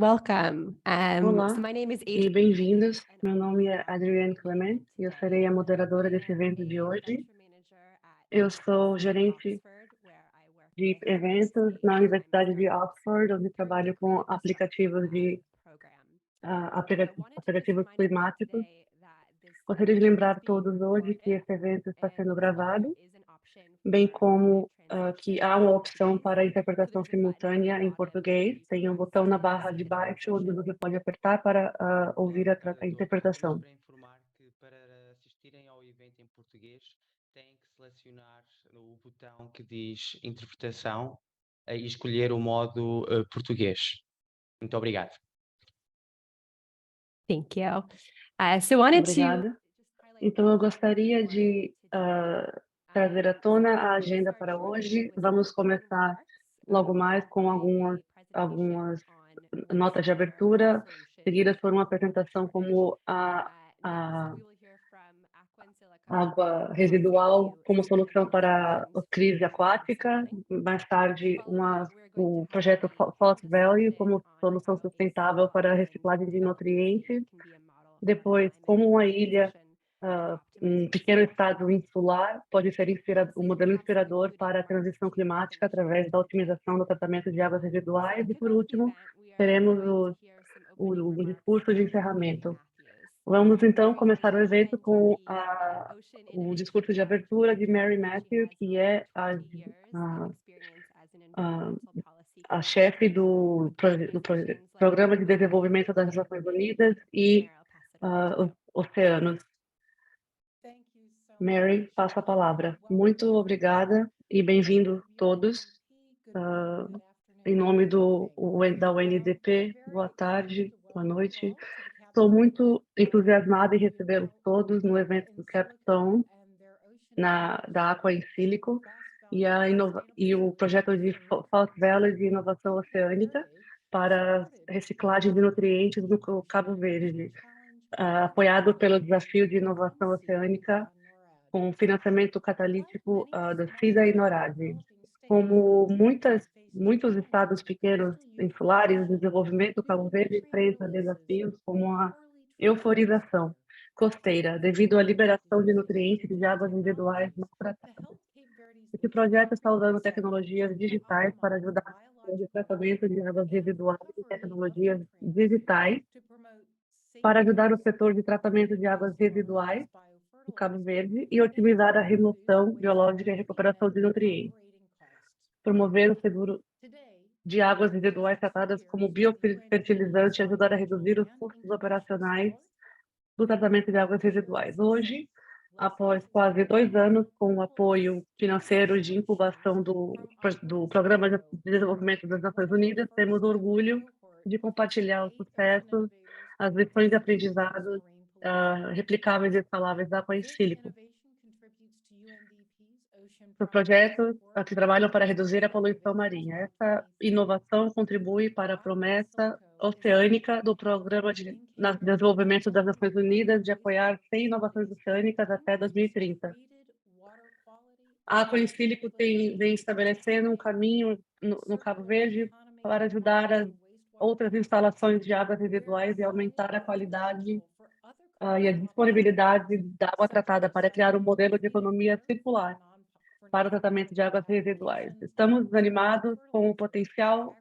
welcome. So Olá my name is e Adrienne, bem-vindos. and Meu I nome é am Adriane Clement e eu serei a moderadora desse evento de hoje. lecture manager at the Eu sou University of gerente Oxford, where I work de with eventos na Universidade de Oxford, onde trabalho com aplicativos de program. I aplicativos wanted to remind everyone climáticos. today that this Gostaria de event is lembrar being todos hoje que recorded esse evento está and sendo there gravado, is an option bem for live como que translation há in uma opção Portuguese. para So interpretação there's a button at the simultânea em bottom that português. you can Tem um press botão na to barra see de the baixo onde translation. você pode apertar para ouvir a Estou apenas interpretação. para informar que para assistirem ao evento em português têm que selecionar o botão que diz interpretação e escolher o modo português. Muito obrigado. Thank you. So I wanted to Obrigada. Então, eu gostaria de trazer à tona a agenda para hoje. Vamos começar logo mais com algumas notas de abertura, seguidas por uma apresentação como a água residual como solução para a crise aquática. Mais tarde, o projeto False Value como solução sustentável para a reciclagem de nutrientes. Depois, como uma ilha, um pequeno estado insular pode ser um modelo inspirador para a transição climática através da otimização do tratamento de águas residuais. E, por último, teremos o discurso de encerramento. Vamos, então, começar o evento com o discurso de abertura de Mary Matthew, que é a, a, a chefe do Programa de Desenvolvimento das Nações Unidas e os oceanos. Mary, passa a palavra. Muito obrigada e bem-vindo todos. Em nome da UNDP, boa tarde, boa noite. Estou muito entusiasmada em recebê-los todos no evento do Capstone, da Aqua em Sílico, e o projeto de False Valley de inovação oceânica para reciclagem de nutrientes no Cabo Verde, apoiado pelo desafio de inovação oceânica com financiamento catalítico do SIDA e NORAD. Como muitos estados pequenos insulares, o desenvolvimento do Cabo Verde enfrenta desafios como a euforização costeira, devido à liberação de nutrientes de águas residuais não tratadas. Esse projeto está usando tecnologias digitais para ajudar no tratamento de águas residuais e tecnologias digitais para ajudar o setor de tratamento de águas residuais do Cabo Verde e otimizar a remoção biológica e recuperação de nutrientes. Promover o seguro de águas residuais tratadas como biofertilizante e ajudar a reduzir os custos operacionais do tratamento de águas residuais. Hoje, após quase 2 anos com o apoio financeiro de incubação do Programa de Desenvolvimento das Nações Unidas, temos orgulho de compartilhar os sucessos, as lições de aprendizados replicáveis e escaláveis da Aqua in Silico. Os projetos que trabalham para reduzir a poluição marinha. Essa inovação contribui para a promessa oceânica do Programa de Desenvolvimento das Nações Unidas de apoiar 100 inovações oceânicas até 2030. A Aqua in Silico vem estabelecendo um caminho no Cabo Verde para ajudar as outras instalações de águas residuais e aumentar a qualidade e a disponibilidade da água tratada para criar um modelo de economia circular para o tratamento de águas residuais. Estamos animados com o potencial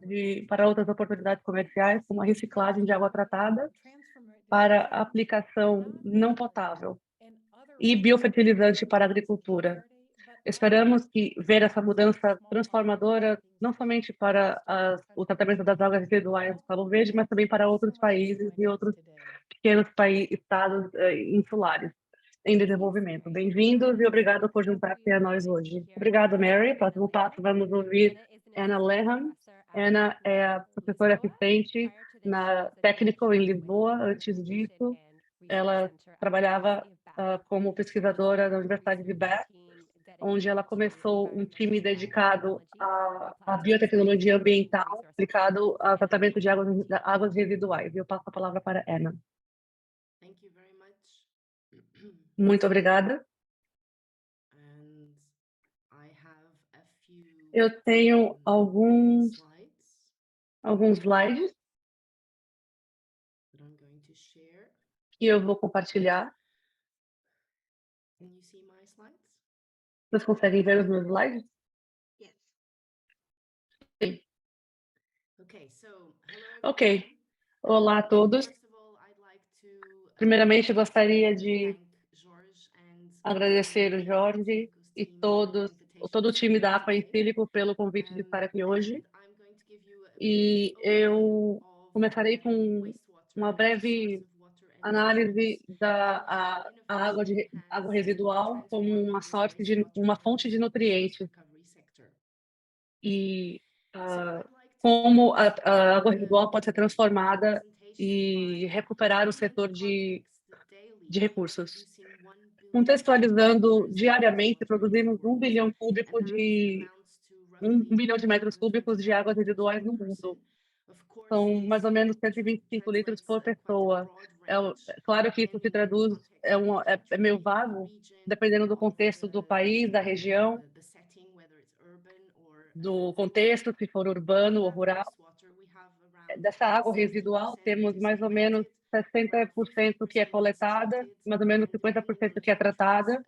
para outras oportunidades comerciais, como a reciclagem de água tratada para aplicação não potável e biofertilizante para a agricultura. Esperamos ver essa mudança transformadora não somente para o tratamento das águas residuais do Cabo Verde, mas também para outros países e outros pequenos estados insulares em desenvolvimento. Bem-vindos e obrigado por juntar-se a nós hoje. Obrigada, Mary. Próximo passo, vamos ouvir Anna Leham. Anna é a professora assistente na Technical em Lisboa. Antes disso, ela trabalhava como pesquisadora na Universidade de Bath, onde ela começou um time dedicado à biotecnologia ambiental aplicado ao tratamento de águas residuais. Eu passo a palavra para Anna. Muito obrigada. Eu tenho alguns slides que eu vou compartilhar. Vocês conseguem ver os meus slides? Sim. Ok. Olá a todos. Primeiramente, gostaria de agradecer o Jorge e todo o time da Aqua em Sílico pelo convite de estar aqui hoje. E eu começarei com uma breve análise a água residual como uma fonte de nutrientes e como a água residual pode ser transformada e recuperar o setor de recursos. Contextualizando, diariamente produzimos 1 bilhão de metros cúbicos de águas residuais no mundo. São mais ou menos 125 litros por pessoa. Claro que isso se traduz, é meio vago, dependendo do contexto do país, da região, do contexto, se for urbano ou rural. Dessa água residual, temos mais ou menos 60% que é coletada, mais ou menos 50% que é tratada.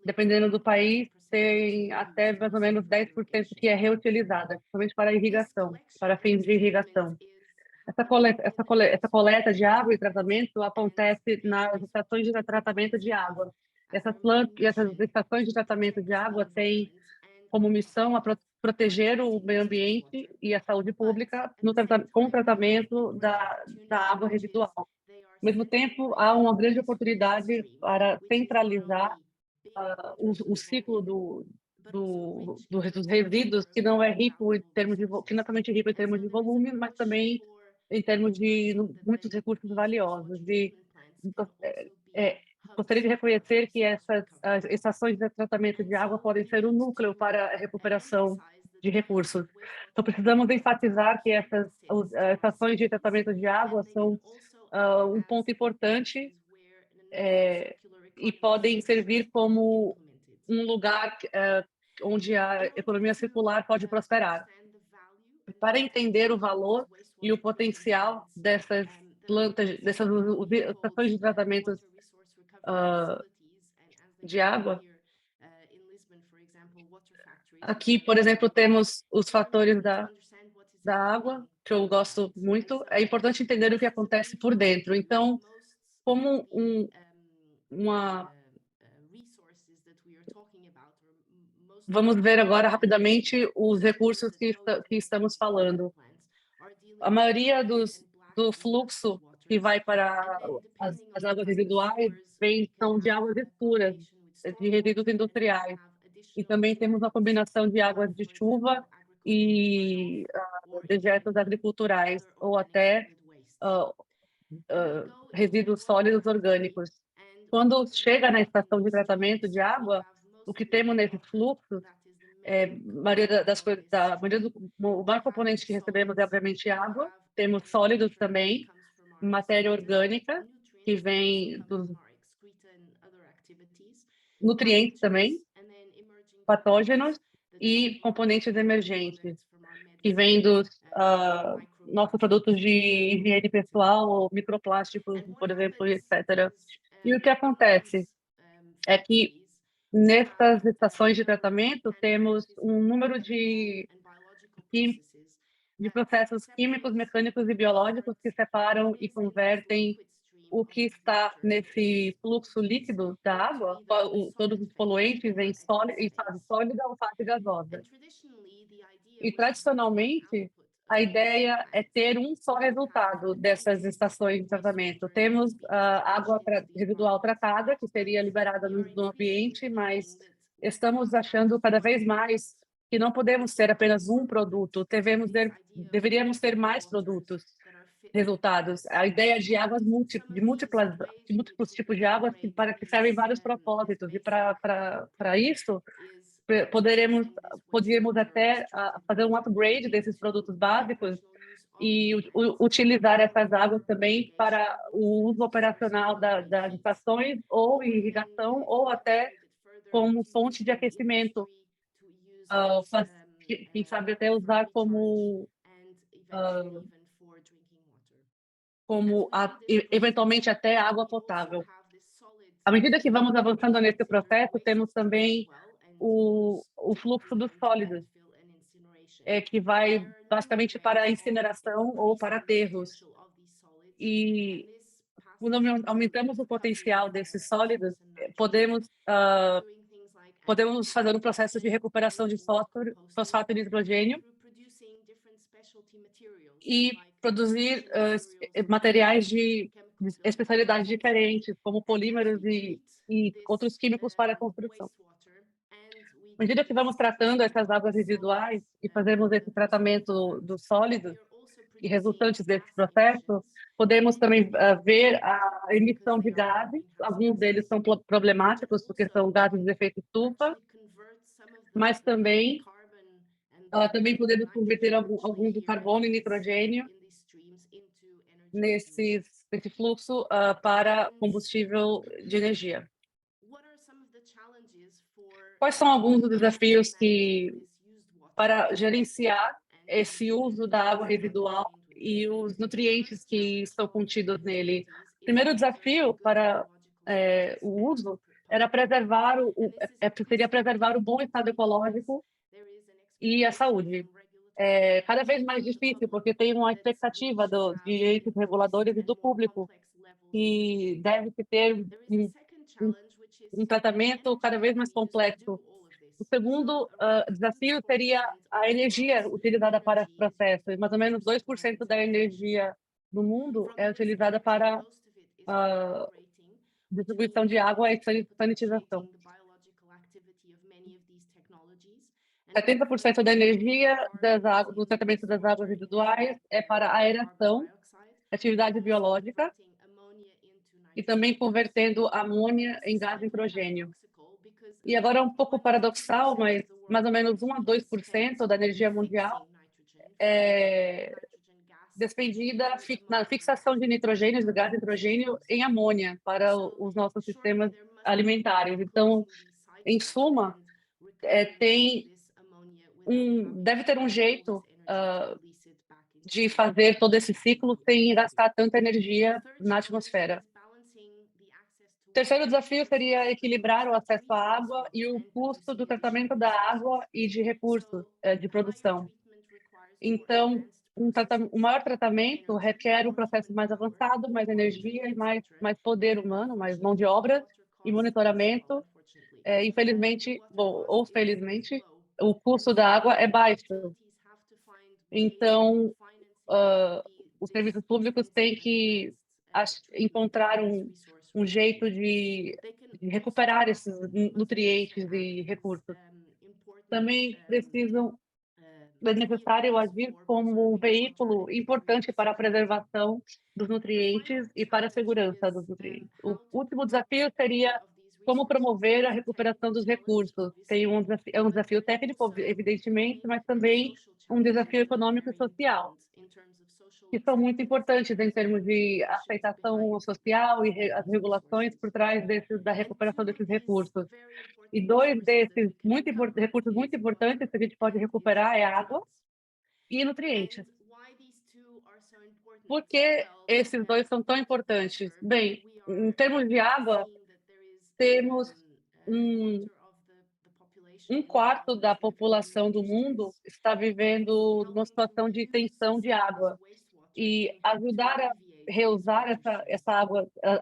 Dependendo do país, tem até mais ou menos 10% que é reutilizada, principalmente para irrigação, para fins de irrigação. Essa coleta de água e tratamento acontece nas estações de tratamento de água. Essas estações de tratamento de água têm como missão proteger o meio ambiente e a saúde pública com o tratamento da água residual. Ao mesmo tempo, há uma grande oportunidade para centralizar o ciclo dos resíduos, que não é rico em termos que não é somente rico em termos de volume, mas também em termos de muitos recursos valiosos. É, gostaria de reconhecer que as estações de tratamento de água podem ser um núcleo para a recuperação de recursos. Então, precisamos enfatizar que essas estações de tratamento de água são um ponto importante e podem servir como um lugar onde a economia circular pode prosperar. Para entender o valor e o potencial dessas plantas, dessas estações de tratamento de água, aqui, por exemplo, temos os fatores da água, que eu gosto muito. É importante entender o que acontece por dentro. Então, como uma vamos ver agora rapidamente os recursos que estamos falando. A maioria do fluxo que vai para as águas residuais são de águas escuras, de resíduos industriais. E também temos uma combinação de águas de chuva e dejetos agriculturais, ou até uh, resíduos sólidos orgânicos. Quando chega na estação de tratamento de água, o que temos nesses fluxos o maior componente que recebemos é, obviamente, água. Temos sólidos também, matéria orgânica, que vem dos nutrientes também, patógenos e componentes emergentes, que vêm dos nossos produtos de higiene pessoal, ou microplásticos, por exemplo, etc. E o que acontece é que nessas estações de tratamento temos um número de processos químicos, mecânicos e biológicos que separam e convertem o que está nesse fluxo líquido da água, todos os poluentes, em fase sólida ou fase gasosa. E, tradicionalmente, a ideia é ter um só resultado dessas estações de tratamento. Temos a água residual tratada, que seria liberada no ambiente, mas estamos achando cada vez mais que não podemos ter apenas um produto, deveríamos ter mais produtos, resultados. A ideia de águas de múltiplos tipos de águas que servem vários propósitos, e para isso poderíamos até fazer um upgrade desses produtos básicos e utilizar essas águas também para o uso operacional das estações, ou irrigação, ou até como fonte de aquecimento, quem sabe até usar como como eventualmente até água potável. À medida que vamos avançando nesse processo, temos também o fluxo dos sólidos, que vai basicamente para a incineração ou para aterros. E quando aumentamos o potencial desses sólidos, podemos fazer um processo de recuperação de fosfato de nitrogênio e produzir materiais de especialidades diferentes, como polímeros e outros químicos para a construção. À medida que vamos tratando essas águas residuais e fazemos esse tratamento dos sólidos e resultantes desse processo, podemos também ver a emissão de gases. Alguns deles são problemáticos, porque são gases de efeito estufa, mas também podemos converter algum do carbono e nitrogênio nesse fluxo para combustível de energia. Quais são alguns dos desafios para gerenciar esse uso da água residual e os nutrientes que estão contidos nele? O primeiro desafio para o uso seria preservar o bom estado ecológico e a saúde. É cada vez mais difícil, porque tem uma expectativa de entes reguladores e do público, que deve ter um tratamento cada vez mais complexo. O segundo desafio seria a energia utilizada para esse processo. Mais ou menos 2% da energia do mundo é utilizada para distribuição de água e sanitização. 70% da energia do tratamento das águas residuais é para aeração, atividade biológica, e também convertendo amônia em gás nitrogênio. E agora é um pouco paradoxal, mas mais ou menos 1 a 2% da energia mundial é despendida na fixação de nitrogênio, do gás nitrogênio, em amônia para os nossos sistemas alimentares. Então, em suma, deve ter um jeito de fazer todo esse ciclo sem gastar tanta energia na atmosfera. O terceiro desafio seria equilibrar o acesso à água e o custo do tratamento da água e de recursos de produção. Então, o maior tratamento requer um processo mais avançado, mais energia e mais poder humano, mais mão de obra e monitoramento. Infelizmente, ou felizmente, o custo da água é baixo. Então, os serviços públicos têm que encontrar um jeito de recuperar esses nutrientes e recursos. Também é necessário agir como um veículo importante para a preservação dos nutrientes e para a segurança dos nutrientes. O último desafio seria como promover a recuperação dos recursos. É um desafio técnico, evidentemente, mas também um desafio econômico e social, que são muito importantes em termos de aceitação social e as regulações por trás da recuperação desses recursos. E dois desses recursos muito importantes que a gente pode recuperar é água e nutrientes. Por que esses dois são tão importantes? Bem, em termos de água, temos um quarto da população do mundo está vivendo numa situação de tensão de água. E ajudar a reusar essa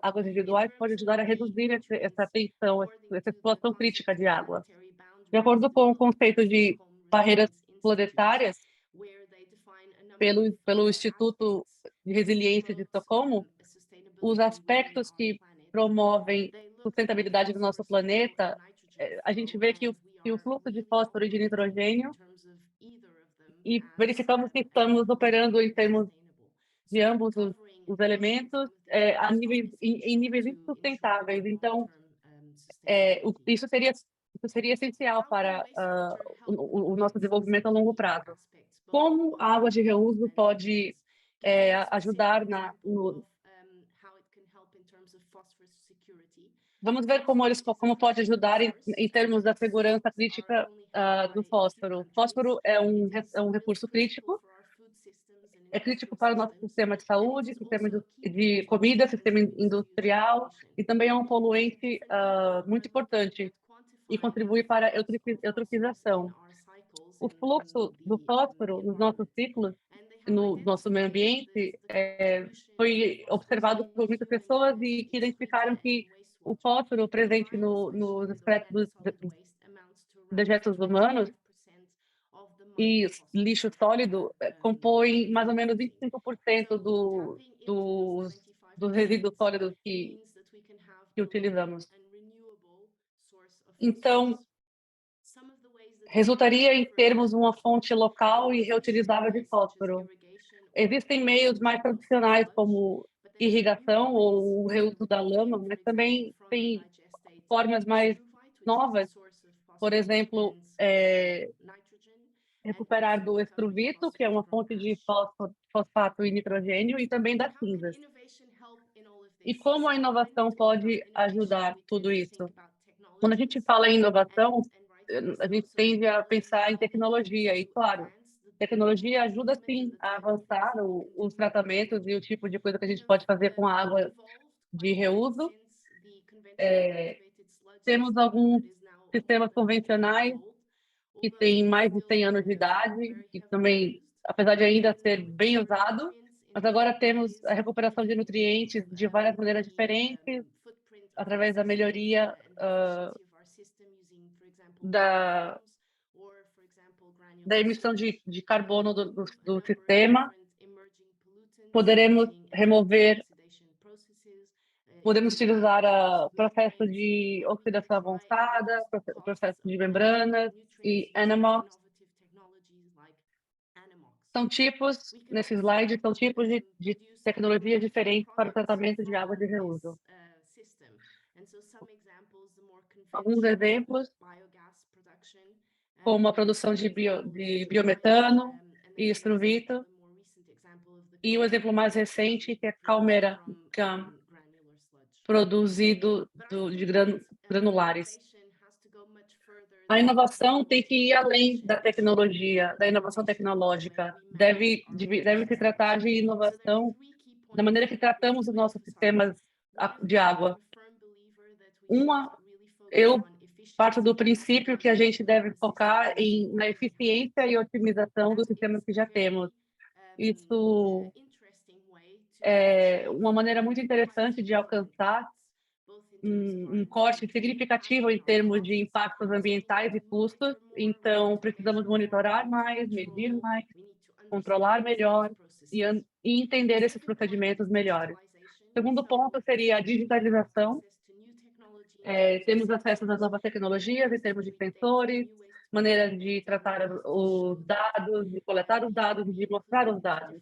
águas residuais pode ajudar a reduzir essa tensão, essa situação crítica de água. De acordo com o conceito de barreiras planetárias, pelo Instituto de Resiliência de Estocolmo, os aspectos que promovem sustentabilidade do nosso planeta, a gente vê que o fluxo de fósforo e de nitrogênio, e verificamos que estamos operando em termos de ambos os elementos em níveis insustentáveis. Então, isso seria essencial para o nosso desenvolvimento a longo prazo. Como a água de reuso pode ajudar Vamos ver como pode ajudar em termos da segurança crítica do fósforo. O fósforo é um recurso crítico é crítico para o nosso sistema de saúde, sistema de comida, sistema industrial, e também é um poluente muito importante e contribui para a eutrofização. O fluxo do fósforo nos nossos ciclos, no nosso meio ambiente, foi observado por muitas pessoas e que identificaram que o fósforo presente nos excretos dos dejetos humanos e lixo sólido compõe mais ou menos 25% dos resíduos sólidos que utilizamos. Então, resultaria em termos uma fonte local e reutilizável de fósforo. Existem meios mais tradicionais, como irrigação ou o reuso da lama, mas também tem formas mais novas, por exemplo, recuperar do estruvito, que é uma fonte de fosfato e nitrogênio, e também das cinzas. E como a inovação pode ajudar tudo isso? Quando a gente fala em inovação, a gente tende a pensar em tecnologia, e claro, tecnologia ajuda sim a avançar os tratamentos e o tipo de coisa que a gente pode fazer com a água de reuso. Temos alguns sistemas convencionais que têm mais de 100 anos de idade, e também, apesar de ainda ser bem usado, mas agora temos a recuperação de nutrientes de várias maneiras diferentes, através da melhoria da emissão de carbono do sistema. Poderemos remover, podemos utilizar o processo de oxidação avançada, processo de membranas e Anammox. São tipos, nesse slide, são tipos de tecnologias diferentes para o tratamento de água de reuso. Alguns exemplos, como a produção de biometano e estruvito, e o exemplo mais recente, que é Calmera, produzido de granulares. A inovação tem que ir além da tecnologia, da inovação tecnológica. Deve se tratar de inovação da maneira que tratamos os nossos sistemas de água. Eu parto do princípio que a gente deve focar na eficiência e otimização dos sistemas que já temos. Isso é uma maneira muito interessante de alcançar um corte significativo em termos de impactos ambientais e custos. Então, precisamos monitorar mais, medir mais, controlar melhor e entender esses procedimentos melhores. Segundo ponto seria a digitalização. Temos acesso às novas tecnologias em termos de sensores, maneiras de tratar os dados, de coletar os dados e de mostrar os dados.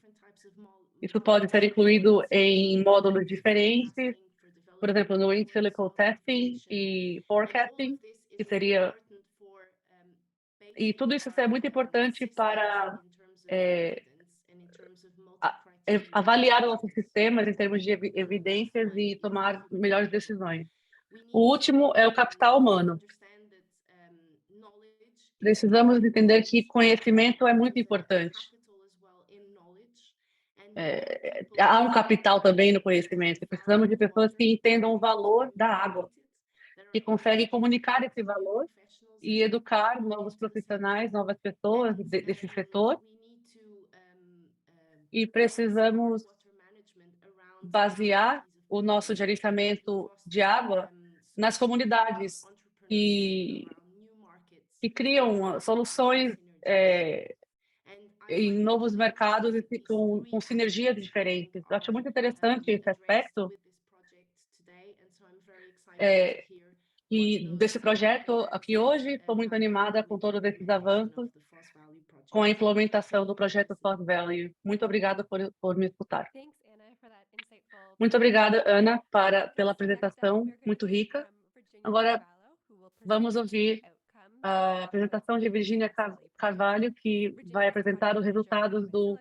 Isso pode ser incluído em módulos diferentes, por exemplo, no in-silico testing e forecasting, que seria... E tudo isso é muito importante para avaliar nossos sistemas em termos de evidências e tomar melhores decisões. O último é o capital humano. Precisamos entender que conhecimento é muito importante. Há um capital também no conhecimento. Precisamos de pessoas que entendam o valor da água, que conseguem comunicar esse valor e educar novos profissionais, novas pessoas desse setor. E precisamos basear o nosso gerenciamento de água nas comunidades que criam soluções em novos mercados e com sinergias diferentes. Eu acho muito interessante esse aspecto e desse projeto aqui hoje. Estou muito animada com todos esses avanços, com a implementação do projeto Foz Value. Muito obrigada por me escutar. Muito obrigada, Ana, pela apresentação muito rica. Agora, vamos ouvir a apresentação de Virginia Carvalho, que vai apresentar os resultados do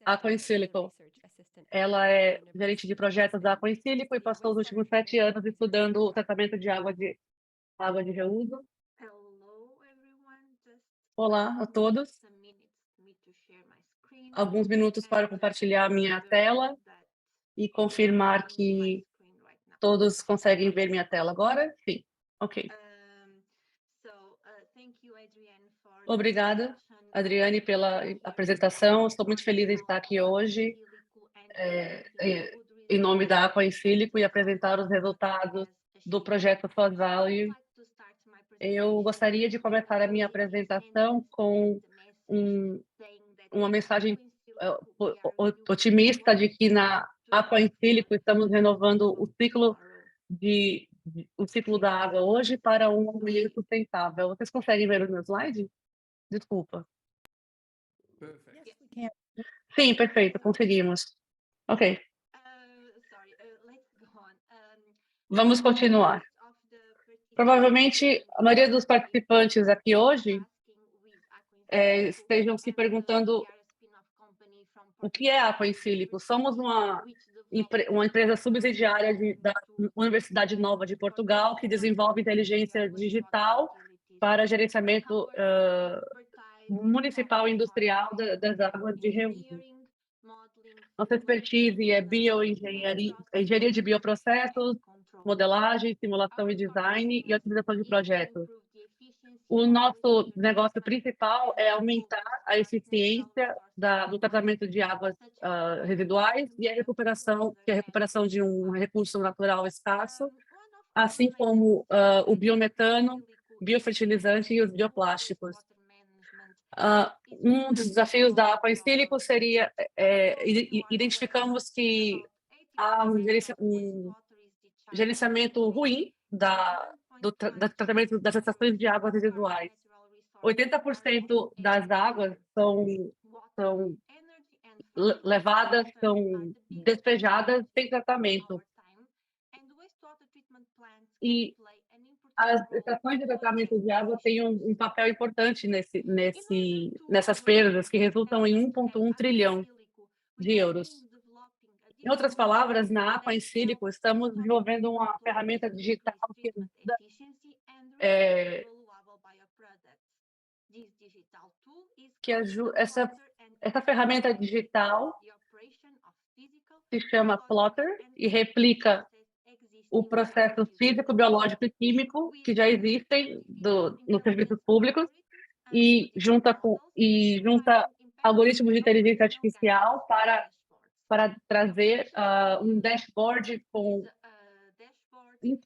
Aqua in Silico. Ela é gerente de projetos da Aqua in Silico e passou os últimos 7 anos estudando o tratamento de água de reuso. Olá a todos. alguns minutos para compartilhar a minha tela e confirmar que todos conseguem ver minha tela agora. Sim, ok. Obrigada, Adriane, pela apresentação. Estou muito feliz de estar aqui hoje em nome da Aqua em Sílico e apresentar os resultados do projeto Flood Value. Eu gostaria de começar a minha apresentação com uma mensagem otimista de que na Aqua em Sílico estamos renovando o ciclo da água hoje para um amanhã sustentável. Vocês conseguem ver o meu slide? Desculpa. Sim, perfeito, conseguimos. Ok. Vamos continuar. Provavelmente, a maioria dos participantes aqui hoje estejam se perguntando o que é a Aqua em Sílico. Somos uma empresa subsidiária da Universidade Nova de Portugal, que desenvolve inteligência digital para gerenciamento municipal e industrial das águas de reuso. Nossa expertise é bioengenharia, engenharia de bioprocessos, modelagem, simulação e design e otimização de projetos. O nosso negócio principal é aumentar a eficiência do tratamento de águas residuais e a recuperação de um recurso natural escasso, assim como o biometano, biofertilizante e os bioplásticos. Um dos desafios da Aqua em Sílico seria identificamos que há um gerenciamento ruim do tratamento das estações de águas residuais. 80% das águas são levadas, são despejadas sem tratamento. E as estações de tratamento de água têm um papel importante nessas perdas, que resultam em 1,1 trilhão de euros. Em outras palavras, na Aqua em Sílico, estamos desenvolvendo uma ferramenta digital que ajuda essa ferramenta digital se chama Plotter e replica o processo físico, biológico e químico que já existem nos serviços públicos e junta algoritmos de inteligência artificial para trazer um dashboard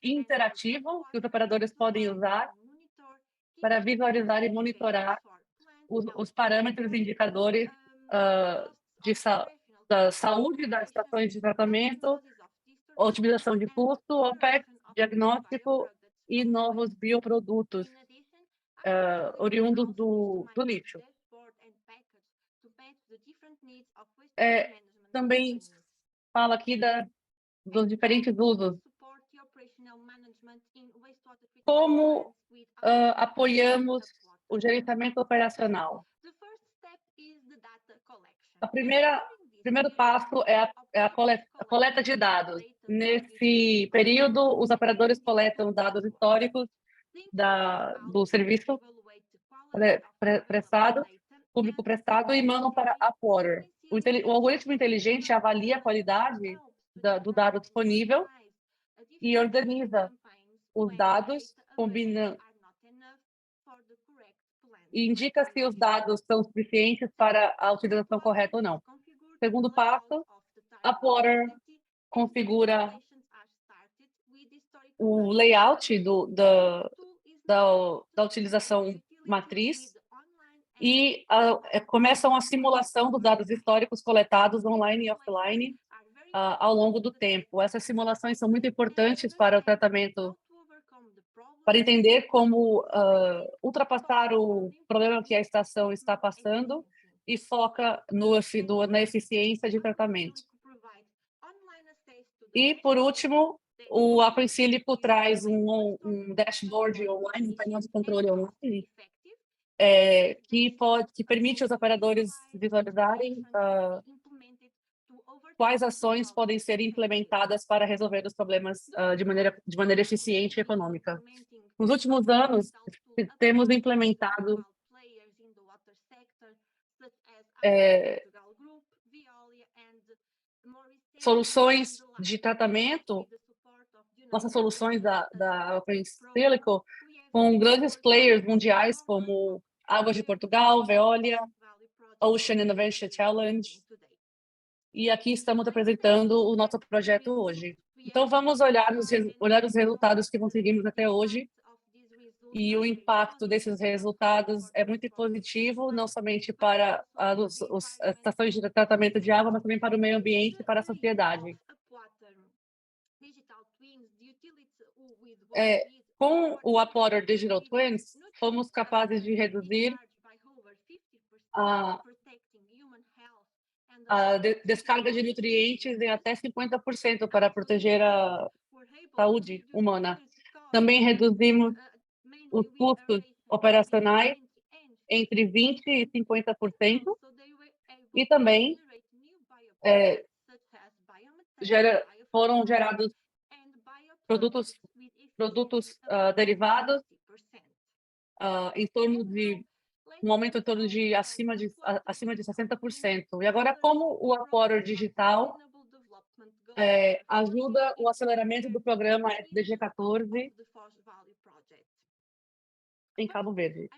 interativo que os operadores podem usar para visualizar e monitorar os parâmetros e indicadores da saúde das estações de tratamento, otimização de custo, OPEX, diagnóstico e novos bioprodutos oriundos do lixo. Também fala aqui dos diferentes usos. Como apoiamos o gerenciamento operacional? O primeiro passo é a coleta de dados. Nesse período, os operadores coletam dados históricos do serviço público prestado e mandam para a Upwater. O algoritmo inteligente avalia a qualidade do dado disponível e organiza os dados, e indica se os dados são suficientes para a utilização correta ou não. Segundo passo, a Upwater configura o layout da utilização matriz e começam a simulação dos dados históricos coletados online e offline ao longo do tempo. Essas simulações são muito importantes para o tratamento, para entender como ultrapassar o problema que a estação está passando e foca na eficiência de tratamento. E, por último, o Aqua em Sílico traz um dashboard online, um painel de controle online, que permite aos operadores visualizarem quais ações podem ser implementadas para resolver os problemas de maneira eficiente e econômica. Nos últimos anos, temos implementado soluções de tratamento, nossas soluções da Open Silico, com grandes players mundiais como Águas de Portugal, Veolia, Ocean Innovation Challenge. E aqui estamos apresentando o nosso projeto hoje. Então, vamos olhar os resultados que conseguimos até hoje. E o impacto desses resultados é muito positivo, não somente para as estações de tratamento de água, mas também para o meio ambiente e para a sociedade. Com o Upwater Digital Twins, fomos capazes de reduzir a descarga de nutrientes em até 50% para proteger a saúde humana. Também reduzimos os custos operacionais entre 20% e 50%, e também foram gerados produtos derivados em torno de um aumento em torno de acima de 60%. E agora, como o Upwater Digital ajuda o aceleramento do programa SDG 14 em Cabo Verde?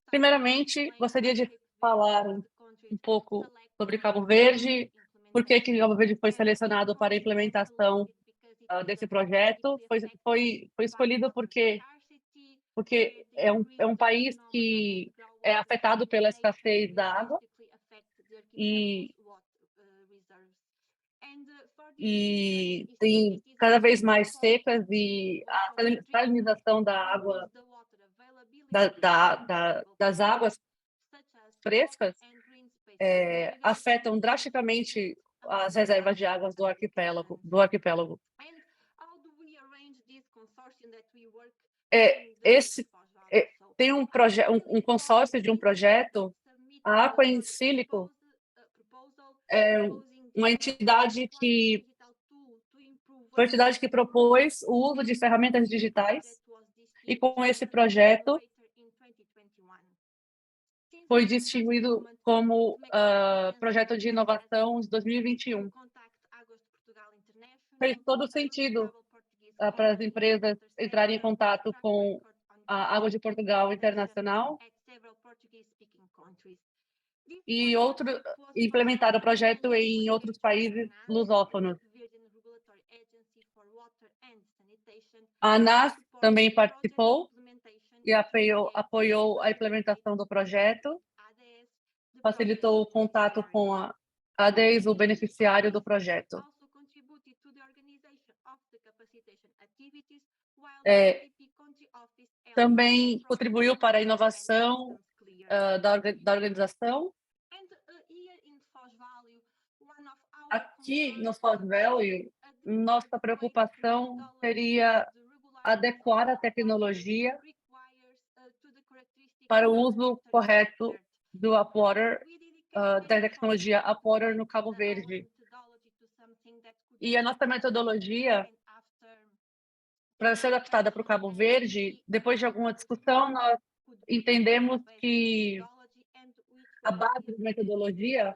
Primeiramente, gostaria de falar um pouco sobre Cabo Verde, por que Cabo Verde foi selecionado para a implementação desse projeto. Foi escolhido porque é um país que é afetado pela escassez da água e tem cada vez mais secas, e a salinização da água, das águas frescas, afetam drasticamente as reservas de águas do arquipélago. Tem um consórcio de um projeto. A Aqua in Silico é uma entidade que propôs o uso de ferramentas digitais, e com esse projeto foi distinguido como projeto de inovação de 2021. Fez todo sentido para as empresas entrarem em contato com a Águas de Portugal Internacional e implementar o projeto em outros países lusófonos. A ANAS também participou e apoiou a implementação do projeto, facilitou o contato com a ADES, o beneficiário do projeto. Também contribuiu para a inovação da organização. Aqui no Foz Valley, nossa preocupação seria adequar a tecnologia para o uso correto do Upwater, da tecnologia Upwater no Cabo Verde. E a nossa metodologia, para ser adaptada para o Cabo Verde, depois de alguma discussão, nós entendemos que a base da metodologia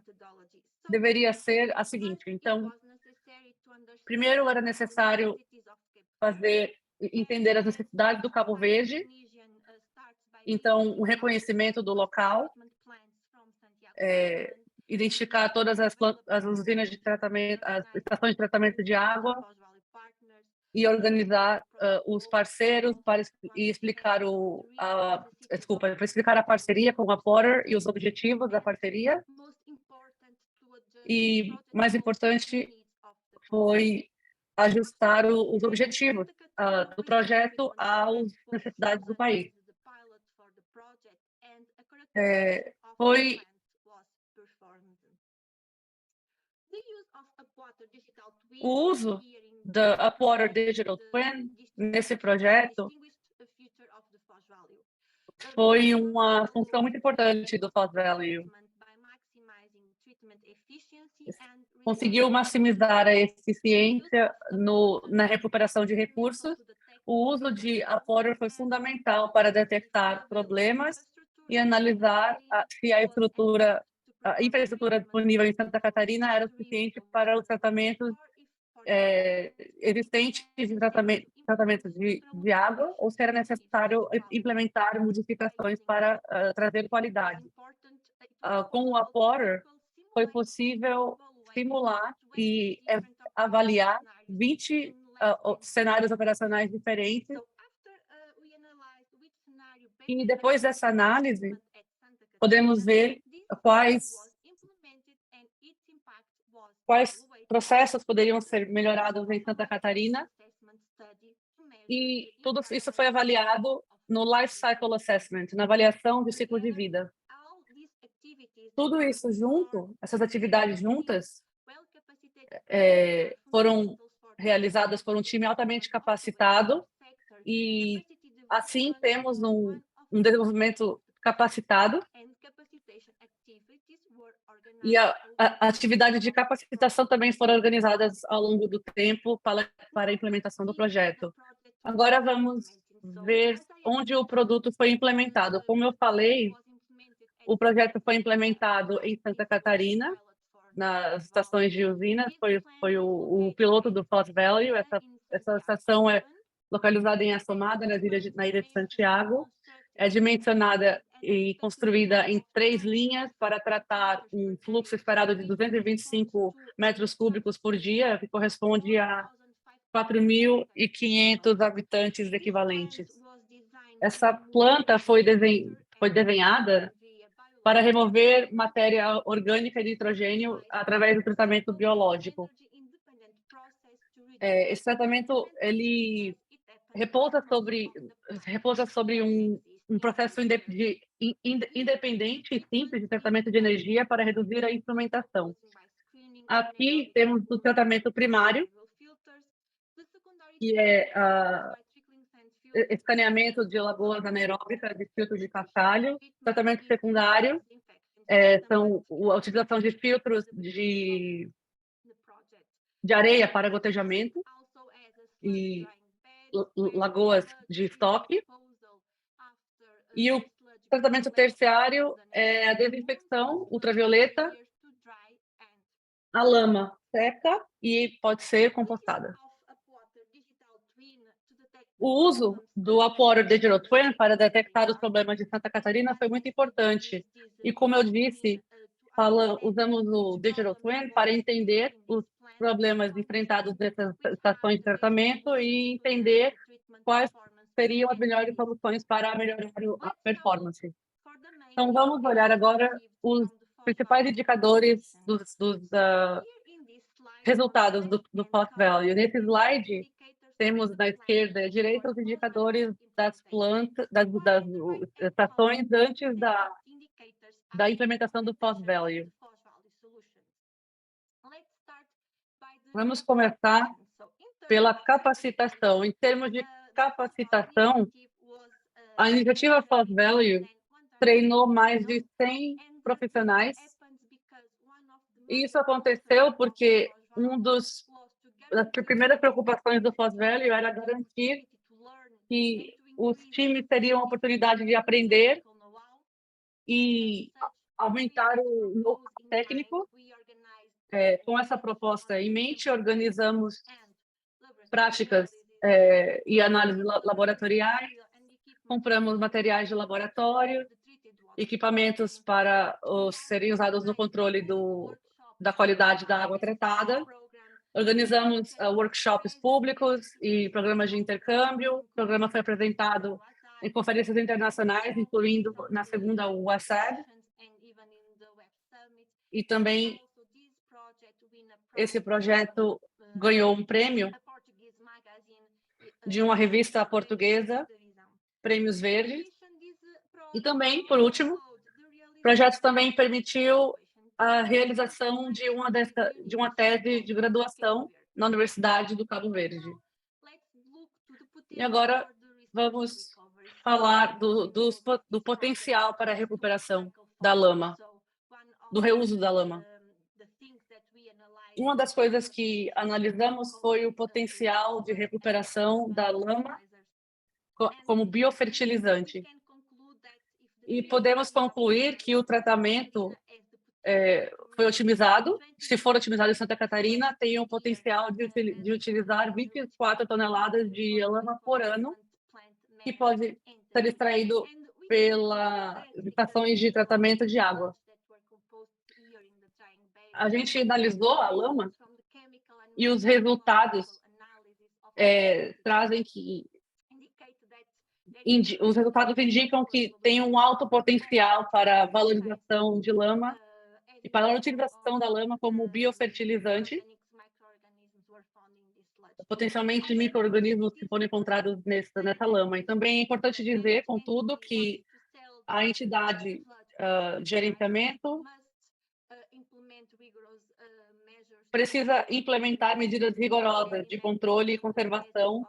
deveria ser a seguinte. Então, primeiro era necessário entender as necessidades do Cabo Verde. Então, o reconhecimento do local, identificar todas as usinas de tratamento, as estações de tratamento de água, e organizar os parceiros para explicar a parceria com a Upwater e os objetivos da parceria. E mais importante foi ajustar os objetivos do projeto às necessidades do país. O uso da Upwater Digital Twin nesse projeto foi uma função muito importante do Foz Valley. Conseguiu maximizar a eficiência na recuperação de recursos. O uso de Upwater foi fundamental para detectar problemas e analisar se a estrutura a infraestrutura disponível em Santa Catarina era suficiente para os tratamentos existentes de tratamento de água, ou se era necessário implementar modificações para trazer qualidade. Com o Upwater, foi possível simular e avaliar 20 cenários operacionais diferentes. E depois dessa análise, podemos ver quais processos poderiam ser melhorados em Santa Catarina, e tudo isso foi avaliado no Life Cycle Assessment, na avaliação de ciclo de vida. Tudo isso junto, essas atividades juntas, foram realizadas por um time altamente capacitado, e assim temos um desenvolvimento capacitado, e a atividade de capacitação também foram organizadas ao longo do tempo para a implementação do projeto. Agora vamos ver onde o produto foi implementado. Como eu falei, o projeto foi implementado em Santa Catarina, nas estações de usinas, foi o piloto do Foz Valley. Essa estação é localizada em Assomada, na ilha de Santiago. É dimensionada e construída em 3 linhas para tratar um fluxo esperado de 225 metros cúbicos por dia, que corresponde a 4.500 habitantes equivalentes. Essa planta foi desenhada para remover matéria orgânica de nitrogênio através do tratamento biológico. Esse tratamento ele repousa sobre um processo independente e simples de tratamento de energia para reduzir a instrumentação. Aqui temos o tratamento primário, que é escaneamento de lagoas anaeróbicas de filtros de cascalho. Tratamento secundário são a utilização de filtros de areia para gotejamento e lagoas de estoque. E o tratamento terciário é a desinfecção ultravioleta, a lama seca e pode ser compostada. O uso do Upwater Digital Twin para detectar os problemas de Santa Catarina foi muito importante. E como eu disse, usamos o Digital Twin para entender os problemas enfrentados nessas estações de tratamento e entender quais seriam as melhores soluções para melhorar a performance. Então, vamos olhar agora os principais indicadores dos resultados do Foz Valley. Nesse slide, temos na esquerda e à direita os indicadores das plantas, das estações antes da implementação do Foz Valley. Vamos começar pela capacitação. Em termos de capacitação, a iniciativa Foz Valley treinou mais de 100 profissionais. E isso aconteceu porque das primeiras preocupações do Foz Valley era garantir que os times teriam a oportunidade de aprender e aumentar o know-how técnico. Com essa proposta em mente, organizamos práticas e análises laboratoriais, compramos materiais de laboratório, equipamentos para serem usados no controle da qualidade da água tratada. Organizamos workshops públicos e programas de intercâmbio. O programa foi apresentado em conferências internacionais, incluindo na segunda WASAD. E também esse projeto ganhou um prêmio de uma revista portuguesa, Prêmios Verdes. E também, por último, o projeto também permitiu a realização de uma tese de graduação na Universidade do Cabo Verde. E agora vamos falar do potencial para a recuperação da lama, do reuso da lama. Uma das coisas que analisamos foi o potencial de recuperação da lama como biofertilizante. E podemos concluir que o tratamento foi otimizado. Se for otimizado em Santa Catarina, tem o potencial de utilizar 24 toneladas de lama por ano, que pode ser extraído pelas estações de tratamento de água. A gente analisou a lama e os resultados trazem que os resultados indicam que tem um alto potencial para valorização de lama e para a utilização da lama como biofertilizante, potencialmente micro-organismos que foram encontrados nessa lama. E também é importante dizer, contudo, que a entidade de gerenciamento precisa implementar medidas rigorosas de controle e conservação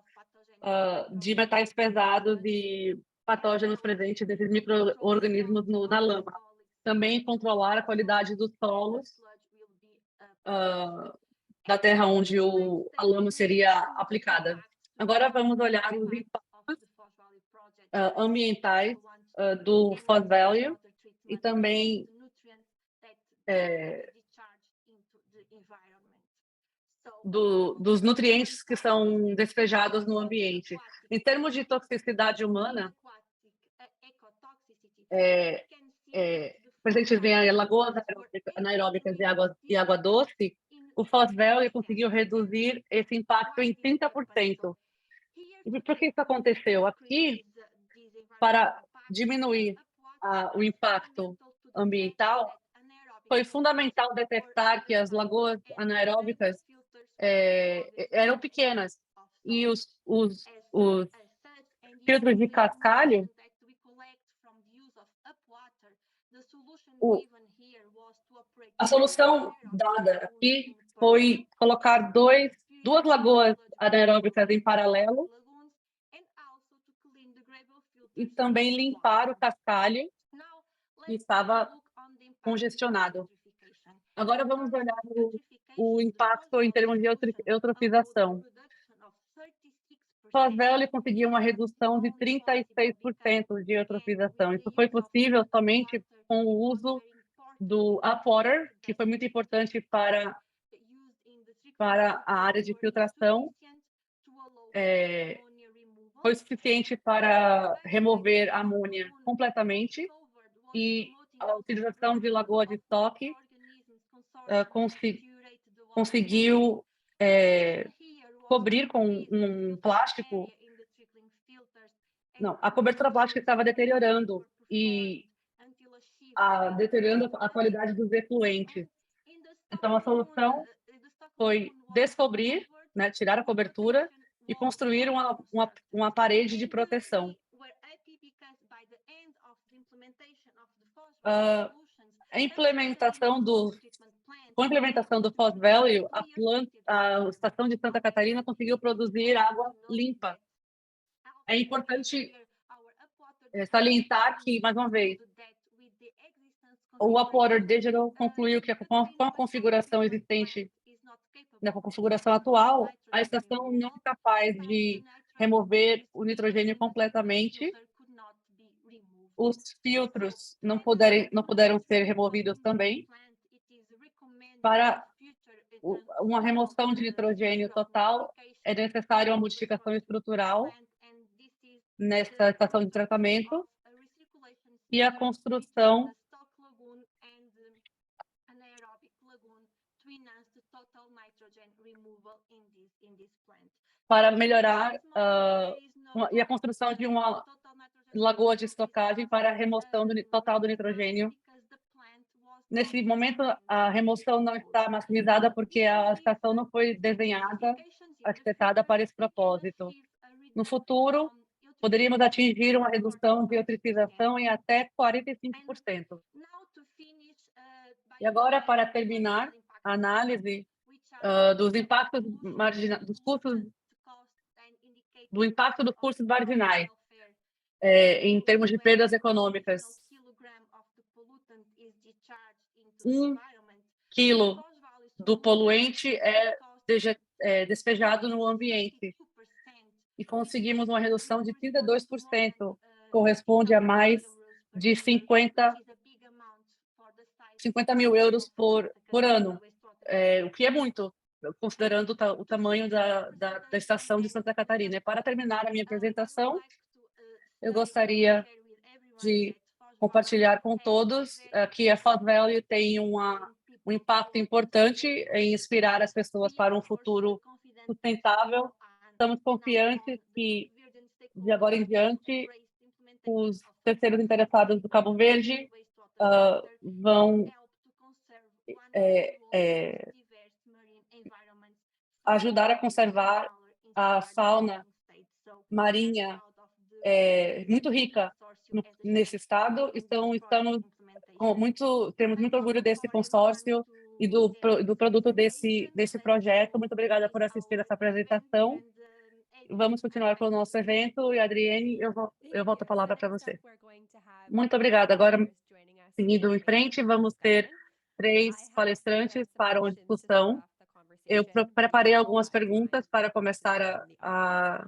de metais pesados e patógenos presentes desses micro-organismos na lama. Também controlar a qualidade dos solos da terra onde a lama seria aplicada. Agora vamos olhar os impactos ambientais do Foz Valley e também dos nutrientes que são despejados no ambiente. Em termos de toxicidade humana, presentes em lagoas anaeróbicas e água doce, o Foz Valley conseguiu reduzir esse impacto em 30%. E por que isso aconteceu? Aqui, para diminuir o impacto ambiental, foi fundamental detectar que as lagoas anaeróbicas eram pequenas e os filtros de cascalho, a solução dada aqui foi colocar duas lagoas anaeróbicas em paralelo e também limpar o cascalho que estava congestionado. Agora vamos olhar o impacto em termos de eutrofização. Foz Valley conseguiu uma redução de 36% de eutrofização. Isso foi possível somente com o uso do Upwater, que foi muito importante para a área de filtração. Foi suficiente para remover a amônia completamente e a utilização de lagoa de estoque conseguiu cobrir com um plástico. Não, a cobertura plástica estava deteriorando deteriorando a qualidade dos efluentes. Então, a solução foi descobrir, né, tirar a cobertura e construir uma parede de proteção. Com a implementação do Foz Valley, a estação de Santa Catarina conseguiu produzir água limpa. É importante salientar que, mais uma vez, o Upwater Digital concluiu que com a configuração existente, na configuração atual, a estação não é capaz de remover o nitrogênio completamente. Os filtros não puderam ser removidos também. Para uma remoção de nitrogênio total, é necessária uma modificação estrutural nessa estação de tratamento e a construção para melhorar e a construção de uma lagoa de estocagem para a remoção total do nitrogênio. Nesse momento, a remoção não está maximizada porque a estação não foi desenhada, arquitetada para esse propósito. No futuro, poderíamos atingir uma redução de eutrofização em até 45%. E agora, para terminar a análise dos impactos dos custos, do impacto dos custos marginais em termos de perdas econômicas. 1 quilo do poluente é despejado no ambiente e conseguimos uma redução de 32%, corresponde a mais de 50 50 mil euros por ano, o que é muito, considerando o tamanho da estação de Santa Catarina. E para terminar a minha apresentação, eu gostaria de compartilhar com todos que a Foz Value tem um impacto importante em inspirar as pessoas para um futuro sustentável. Estamos confiantes que, de agora em diante, os terceiros interessados do Cabo Verde vão ajudar a conservar a fauna marinha muito rica nesse estado. Então, temos muito orgulho desse consórcio e do produto desse projeto. Muito obrigada por assistir essa apresentação. Vamos continuar com o nosso evento. E, Adriane, eu volto a palavra para você. Muito obrigada. Agora, seguindo em frente, vamos ter 3 palestrantes para uma discussão. Eu preparei algumas perguntas para começar a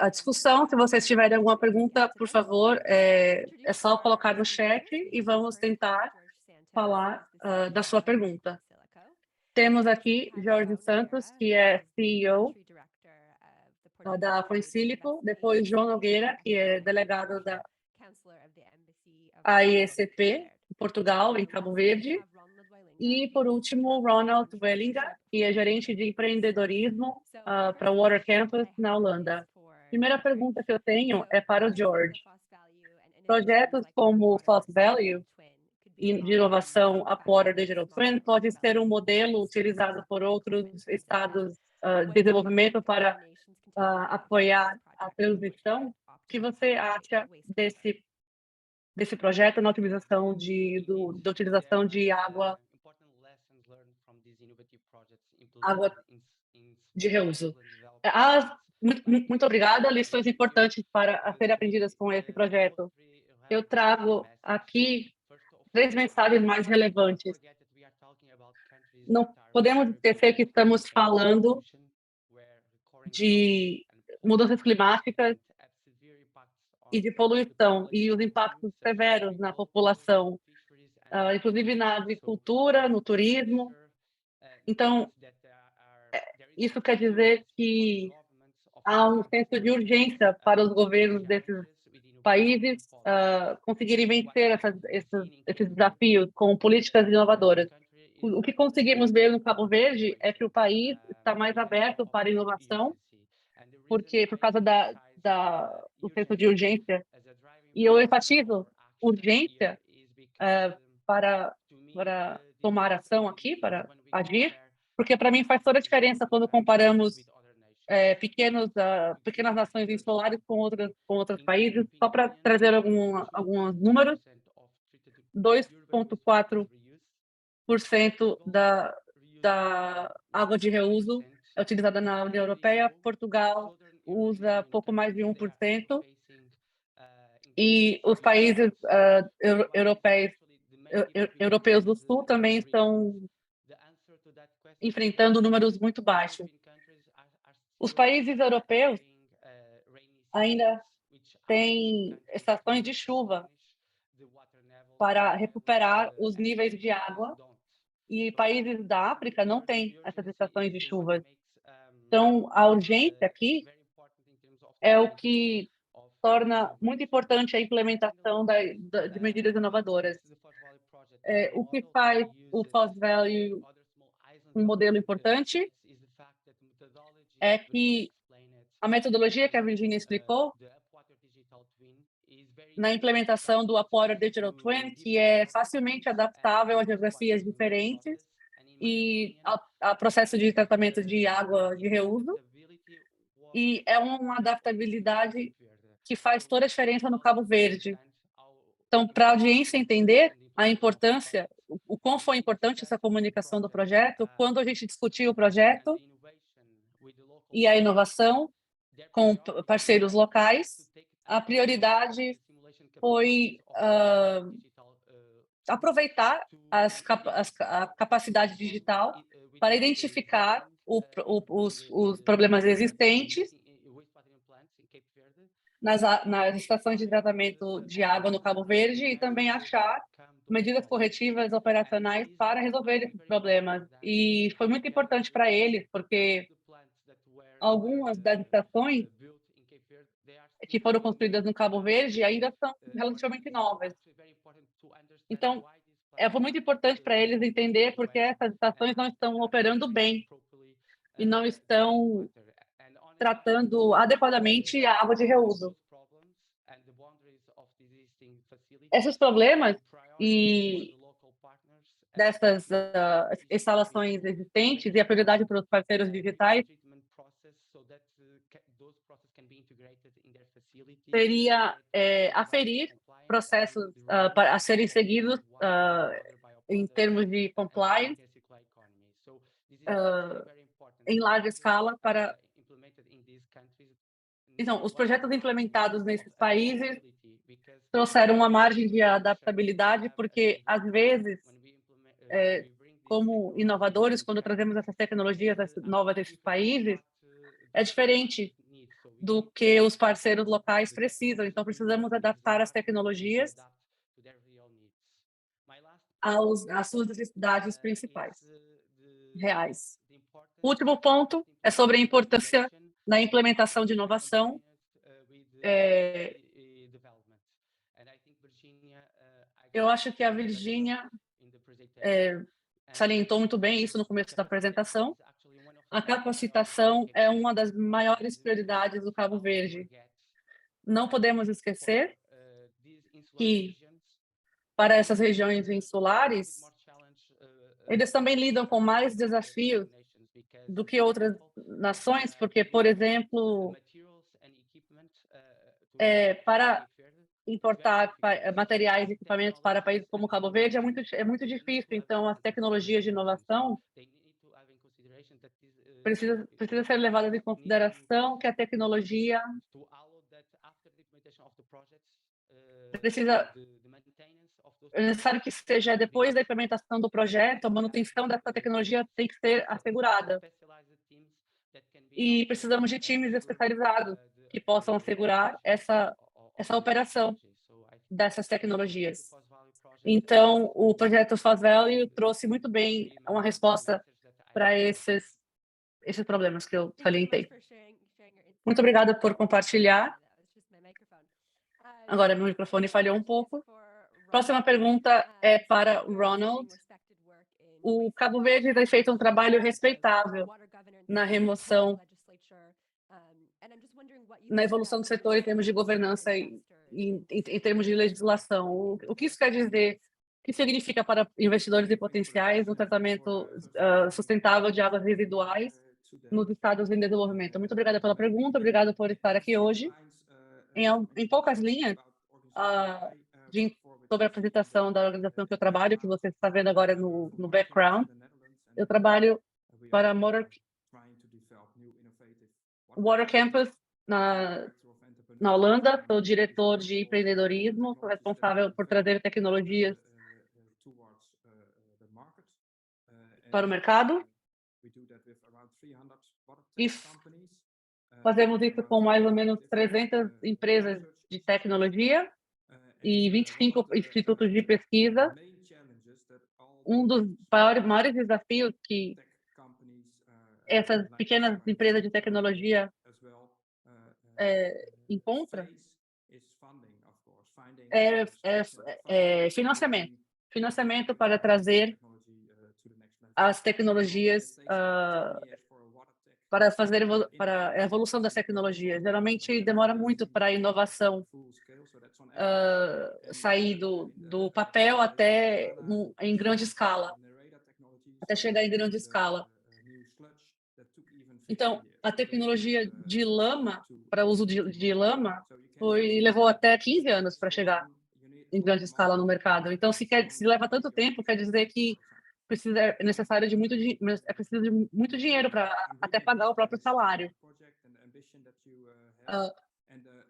discussão. Se vocês tiverem alguma pergunta, por favor, é só colocar no chat e vamos tentar falar da sua pergunta. Temos aqui Jorge Santos, que é CEO da Coincílico, depois João Nogueira, que é delegado da AIECP, Portugal, em Cabo Verde, e, por último, Ronald Wellinga, que é gerente de empreendedorismo para o Water Campus, na Holanda. Primeira pergunta que eu tenho é para o George. Projetos como o Foz Value de inovação Upwater Digital Twin pode ser um modelo utilizado por outros estados de desenvolvimento para apoiar a transição? O que você acha desse projeto na utilização da utilização de água de reuso? Muito obrigada. Lições importantes a serem aprendidas com esse projeto. Eu trago aqui 3 mensagens mais relevantes. Não podemos esquecer que estamos falando de mudanças climáticas e de poluição e os impactos severos na população, inclusive na agricultura, no turismo. Então, isso quer dizer que há um senso de urgência para os governos desses países conseguirem vencer esses desafios com políticas inovadoras. O que conseguimos ver no Cabo Verde é que o país está mais aberto para inovação, por causa do senso de urgência. E eu enfatizo urgência para tomar ação aqui, para agir, porque para mim faz toda a diferença quando comparamos pequenas nações insulares com outros países. Só para trazer alguns números, 2,4% da água de reuso é utilizada na União Europeia. Portugal usa pouco mais de 1%, e os países europeus do Sul também estão enfrentando números muito baixos. Os países europeus ainda têm estações de chuva para recuperar os níveis de água, e países da África não têm essas estações de chuva. Então, a urgência aqui é o que torna muito importante a implementação de medidas inovadoras. O que faz o Foz Value um modelo importante é que a metodologia que a Virginia explicou na implementação do Upwater Digital Twin, que é facilmente adaptável a geografias diferentes e a processo de tratamento de água de reuso, e é uma adaptabilidade que faz toda a diferença no Cabo Verde. Então, para a audiência entender a importância, o quão foi importante essa comunicação do projeto, quando a gente discutiu o projeto e a inovação com parceiros locais, a prioridade foi aproveitar a capacidade digital para identificar os problemas existentes nas estações de tratamento de água no Cabo Verde e também achar medidas corretivas operacionais para resolver esses problemas. E foi muito importante para eles, porque algumas das estações que foram construídas no Cabo Verde ainda são relativamente novas. Então, foi muito importante para eles entender porque essas estações não estão operando bem e não estão tratando adequadamente a água de reuso. Esses problemas e dessas instalações existentes e a prioridade para os parceiros digitais seria aferir processos a serem seguidos em termos de compliance em larga escala para... Então, os projetos implementados nesses países trouxeram uma margem de adaptabilidade, porque, às vezes, como inovadores, quando trazemos essas tecnologias novas desses países, é diferente do que os parceiros locais precisam. Então, precisamos adaptar as tecnologias às suas necessidades principais, reais. O último ponto é sobre a importância da implementação de inovação. Eu acho que a Virgínia salientou muito bem isso no começo da apresentação. A capacitação é uma das maiores prioridades do Cabo Verde. Não podemos esquecer que, para essas regiões insulares, eles também lidam com mais desafios do que outras nações, porque, por exemplo, para importar materiais e equipamentos para países como Cabo Verde é muito difícil. Então, as tecnologias de inovação precisa ser levadas em consideração, que a tecnologia é necessário que seja depois da implementação do projeto, a manutenção dessa tecnologia tem que ser assegurada. E precisamos de times especializados que possam assegurar essa operação dessas tecnologias. Então, o projeto Fast Value trouxe muito bem uma resposta para esses problemas que eu salientei. Muito obrigada por compartilhar. Agora, meu microfone falhou um pouco. Próxima pergunta é para o Ronald. O Cabo Verde tem feito um trabalho respeitável na remoção, na evolução do setor em termos de governança e em termos de legislação. O que isso quer dizer? O que significa para investidores e potenciais um tratamento sustentável de águas residuais nos estados em desenvolvimento? Muito obrigada pela pergunta, obrigada por estar aqui hoje. Em poucas linhas, sobre a apresentação da organização que eu trabalho, que você está vendo agora no background, eu trabalho para Water Campus, na Holanda. Sou diretor de empreendedorismo, sou responsável por trazer tecnologias para o mercado. E fazemos isso com mais ou menos 300 empresas de tecnologia e 25 institutos de pesquisa. Um dos maiores desafios que essas pequenas empresas de tecnologia encontram é financiamento para trazer as tecnologias para a evolução das tecnologias. Geralmente demora muito para a inovação sair do papel até em grande escala, até chegar em grande escala. Então, a tecnologia de lama, para uso de lama, levou até 15 anos para chegar em grande escala no mercado. Então, se leva tanto tempo, quer dizer que é necessário de preciso de muito dinheiro para até pagar o próprio salário.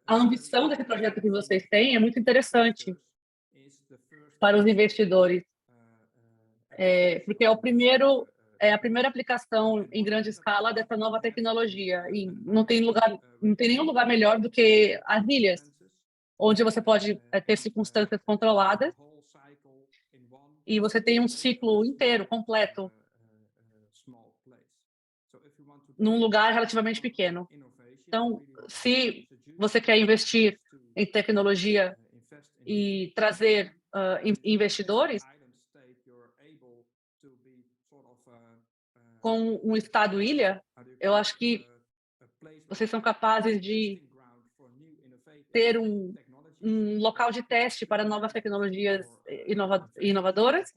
A ambição desse projeto que vocês têm é muito interessante para os investidores, porque é o primeiro é a primeira aplicação em grande escala dessa nova tecnologia e não tem nenhum lugar melhor do que as ilhas, onde você pode ter circunstâncias controladas e você tem um ciclo inteiro, completo, num lugar relativamente pequeno. Então, se você quer investir em tecnologia e trazer investidores, com um estado-ilha, eu acho que vocês são capazes de ter um local de teste para novas tecnologias inovadoras.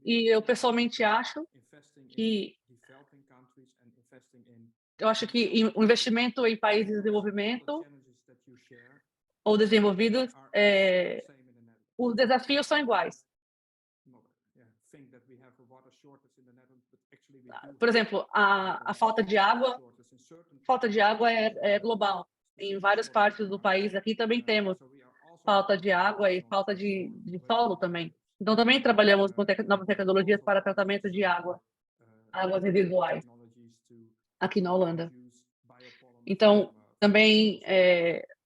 E eu pessoalmente acho que o investimento em países em desenvolvimento ou desenvolvidos, os desafios são iguais. Por exemplo, a falta de água é global. Em várias partes do país aqui também temos falta de água e falta de solo também. Então, também trabalhamos com novas tecnologias para tratamento de águas residuais, aqui na Holanda. Então, também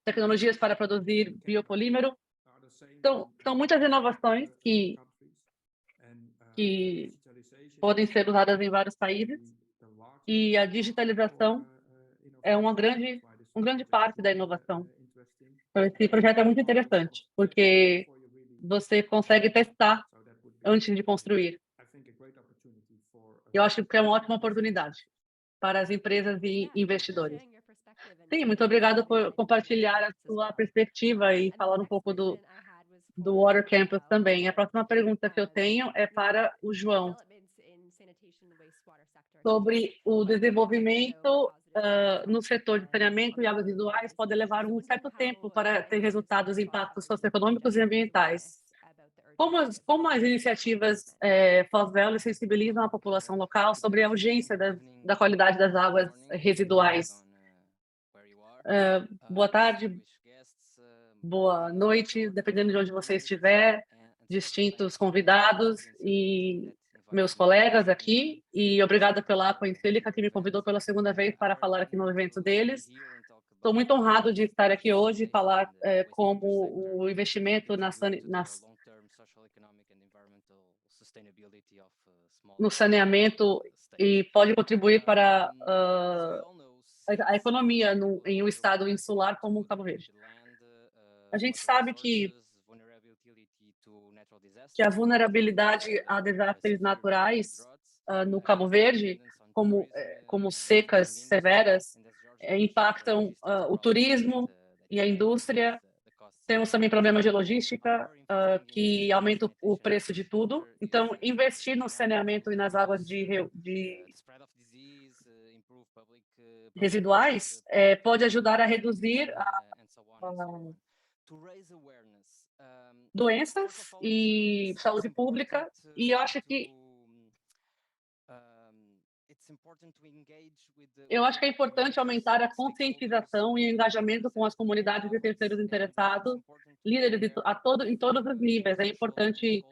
tecnologias para produzir biopolímero. Então, são muitas inovações que podem ser usadas em vários países e a digitalização é uma grande parte da inovação. Então, esse projeto é muito interessante, porque você consegue testar antes de construir. Eu acho que é uma ótima oportunidade para as empresas e investidores. Sim, muito obrigada por compartilhar a sua perspectiva e falar um pouco do Water Campus também. A próxima pergunta que eu tenho é para o João, sobre o desenvolvimento no setor de saneamento e águas residuais pode levar um certo tempo para ter resultados e impactos socioeconômicos e ambientais. Como as iniciativas pós-velo sensibilizam a população local sobre a urgência da qualidade das águas residuais? Boa tarde, boa noite, dependendo de onde você estiver, distintos convidados e meus colegas aqui, e obrigada pela Aqua que me convidou pela segunda vez para falar aqui no evento deles. Estou muito honrado de estar aqui hoje e falar como o investimento no saneamento e pode contribuir para a economia em um estado insular como o Cabo Verde. A gente sabe que a vulnerabilidade a desastres naturais no Cabo Verde, como secas severas, impactam o turismo e a indústria. Temos também problemas de logística que aumentam o preço de tudo. Então, investir no saneamento e nas águas de residuais pode ajudar a reduzir doenças e saúde pública. E eu acho que é importante aumentar a conscientização e o engajamento com as comunidades e terceiros interessados, líderes em todos os níveis. É importante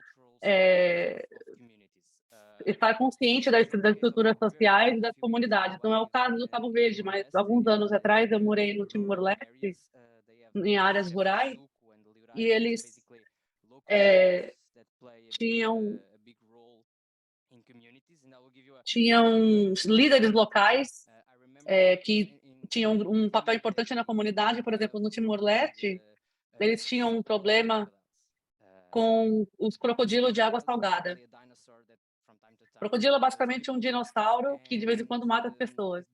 estar consciente das estruturas sociais e das comunidades. Não é o caso do Cabo Verde, mas alguns anos atrás eu morei no Timor-Leste, em áreas rurais, e eles tinham líderes locais que tinham um papel importante na comunidade. Por exemplo, no Timor-Leste, eles tinham um problema com os crocodilos de água salgada. Crocodilo é basicamente um dinossauro que de vez em quando mata as pessoas,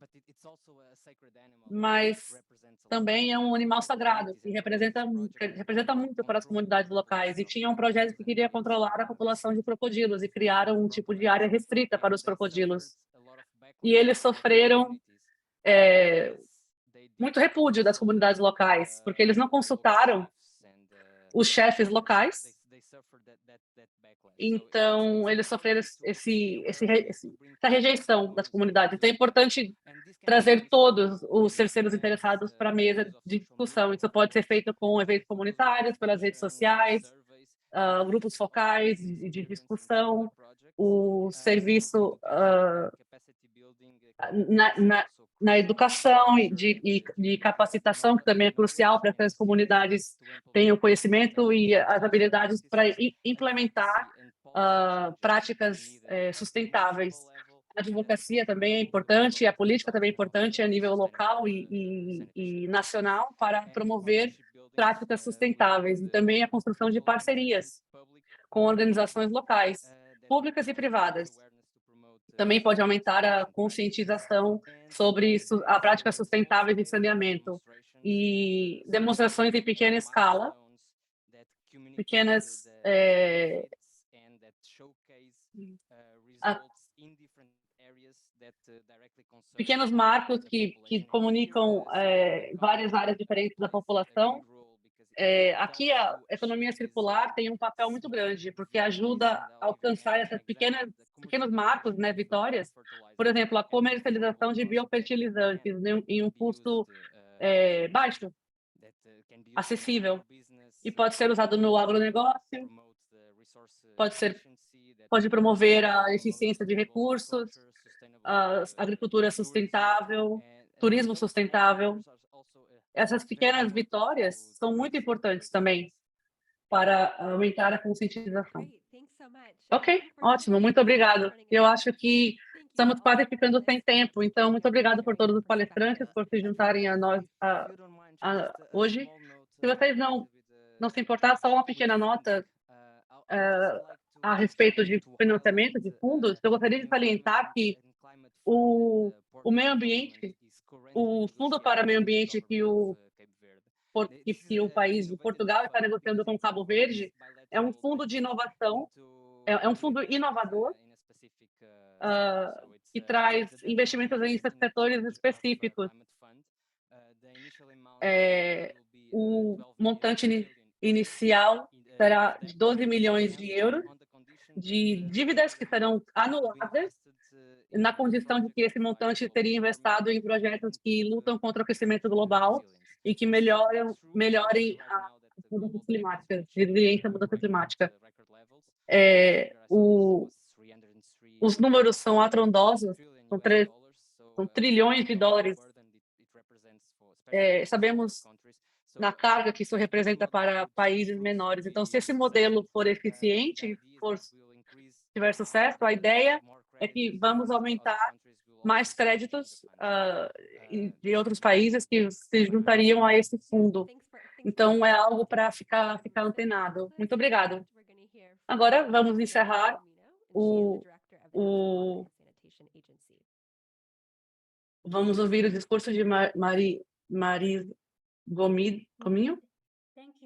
mas também é um animal sagrado e representa muito para as comunidades locais. E tinha um projeto que queria controlar a população de crocodilos e criaram um tipo de área restrita para os crocodilos. E eles sofreram muito repúdio das comunidades locais, porque eles não consultaram os chefes locais. Então, eles sofreram essa rejeição das comunidades. Então, é importante trazer todos os terceiros interessados para a mesa de discussão. Isso pode ser feito com eventos comunitários, pelas redes sociais, grupos focais de discussão, o serviço na educação e de capacitação, que também é crucial para que as comunidades tenham conhecimento e as habilidades para implementar práticas sustentáveis. A advocacia também é importante, a política também é importante a nível local e nacional para promover práticas sustentáveis e também a construção de parcerias com organizações locais, públicas e privadas. Também pode aumentar a conscientização sobre a prática sustentável de saneamento e demonstrações em pequena escala, pequenas pequenos marcos que comunicam várias áreas diferentes da população. Aqui a economia circular tem um papel muito grande, porque ajuda a alcançar essas pequenos marcos, né, vitórias. Por exemplo, a comercialização de biofertilizantes em um custo baixo, acessível, e pode ser usado no agronegócio, pode promover a eficiência de recursos, a agricultura sustentável, turismo sustentável. Essas pequenas vitórias são muito importantes também para aumentar a conscientização. Ok, ótimo, muito obrigado. Eu acho que estamos quase ficando sem tempo, então muito obrigado por todos os palestrantes por se juntarem a nós hoje. Se vocês não se importar, só uma pequena nota a respeito de financiamento de fundos, eu gostaria de salientar que o meio ambiente, o Fundo para Meio Ambiente que o país de Portugal está negociando com Cabo Verde, é um fundo de inovação, é um fundo inovador, que traz investimentos em setores específicos. O montante inicial será de 12 milhões de euros, de dívidas que serão anuladas, na condição de que esse montante seria investido em projetos que lutam contra o aquecimento global e que melhorem as mudanças climáticas, resiliência à mudança climática. Os números são atrondosos, são trilhões de dólares. Sabemos na carga que isso representa para países menores. Então, se esse modelo for eficiente, tiver sucesso, a ideia é que vamos aumentar mais créditos de outros países que se juntariam a esse fundo. Então, é algo para ficar antenado. Muito obrigado. Agora, vamos encerrar Vamos ouvir o discurso de Marise Gominho?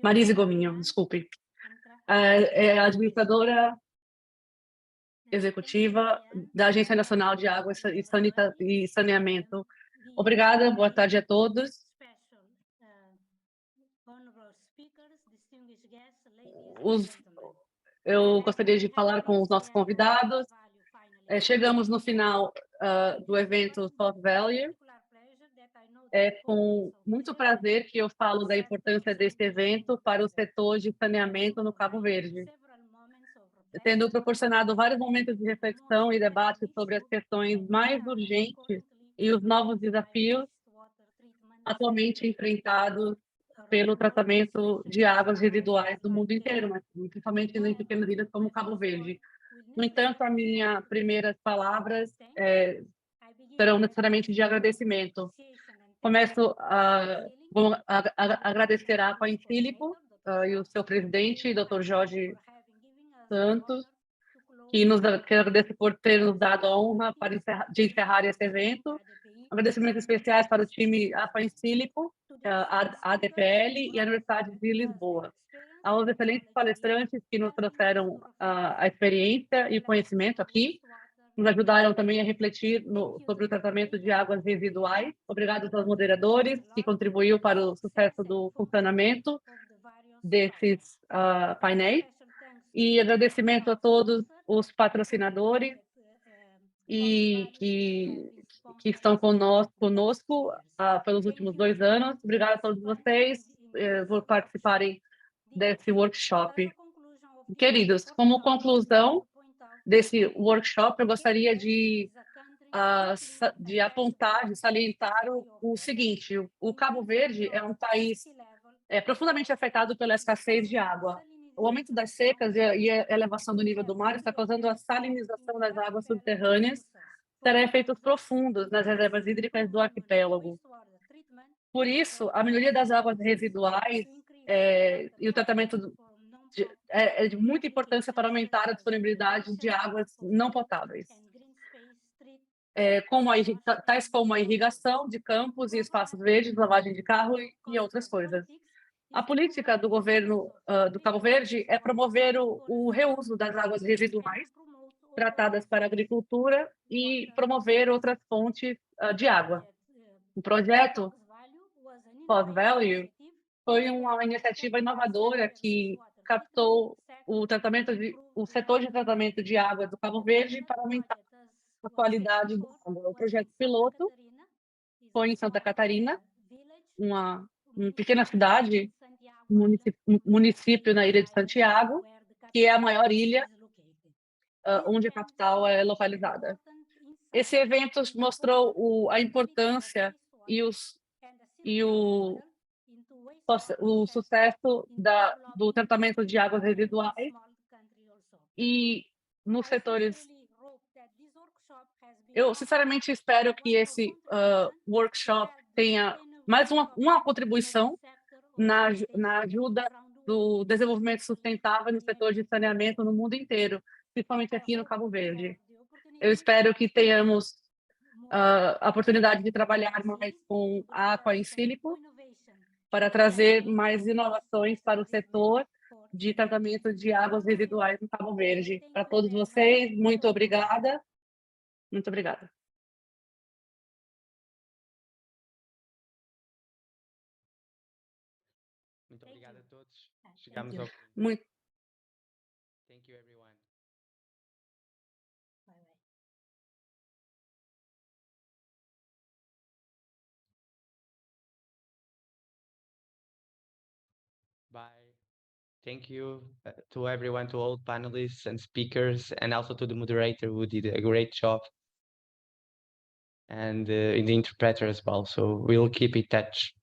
Marise Gominho, desculpe. É a administradora executiva da Agência Nacional de Água e Saneamento. Obrigada, boa tarde a todos. Eu gostaria de falar com os nossos convidados. Chegamos no final do evento Thought Value. É com muito prazer que eu falo da importância desse evento para o setor de saneamento no Cabo Verde, tendo proporcionado vários momentos de reflexão e debate sobre as questões mais urgentes e os novos desafios atualmente enfrentados pelo tratamento de águas residuais do mundo inteiro, mas principalmente em pequenas ilhas como Cabo Verde. No entanto, as minhas primeiras palavras serão necessariamente de agradecimento. Começo a agradecer a Aqua Infilipo e o seu presidente, Dr. Jorge Santos, que agradeço por ter nos dado a honra de encerrar esse evento. Agradecimentos especiais para o time Aqua Infilipo, a ADPL e a Universidade de Lisboa. Aos excelentes palestrantes que nos trouxeram a experiência e o conhecimento aqui, nos ajudaram também a refletir sobre o tratamento de águas residuais. Obrigado aos moderadores, que contribuiu para o sucesso do funcionamento desses painéis. E agradecimento a todos os patrocinadores e que estão conosco pelos últimos 2 anos. Obrigado a todos vocês por participarem desse workshop. Queridos, como conclusão desse workshop, eu gostaria de apontar, de salientar o seguinte: o Cabo Verde é um país profundamente afetado pela escassez de água. O aumento das secas e a elevação do nível do mar está causando a salinização das águas subterrâneas, terá efeitos profundos nas reservas hídricas do arquipélago. Por isso, a melhoria das águas residuais e o tratamento é de muita importância para aumentar a disponibilidade de águas não potáveis, tais como a irrigação de campos e espaços verdes, lavagem de carro e outras coisas. A política do governo do Cabo Verde é promover o reuso das águas residuais tratadas para a agricultura e promover outras fontes de água. O projeto Pós Value foi uma iniciativa inovadora que captou o setor de tratamento de água do Cabo Verde para aumentar a qualidade da água. O projeto piloto foi em Santa Catarina, uma pequena cidade, município na Ilha de Santiago, que é a maior ilha onde a capital é localizada. Esse evento mostrou a importância e o sucesso do tratamento de águas residuais e nos setores. Eu, sinceramente, espero que esse workshop tenha mais uma contribuição na ajuda do desenvolvimento sustentável no setor de saneamento no mundo inteiro, principalmente aqui no Cabo Verde. Eu espero que tenhamos a oportunidade de trabalhar mais com a Aqua in Silico para trazer mais inovações para o setor de tratamento de águas residuais no Cabo Verde. Para todos vocês, muito obrigada. Muito obrigada. Muito obrigado a todos. Chegamos ao fim. Muito. Thank you, everyone. Bye. Thank you to everyone, to all panelists and speakers, and also to the moderator who did a great job, and the interpreter as well. So we'll keep in touch.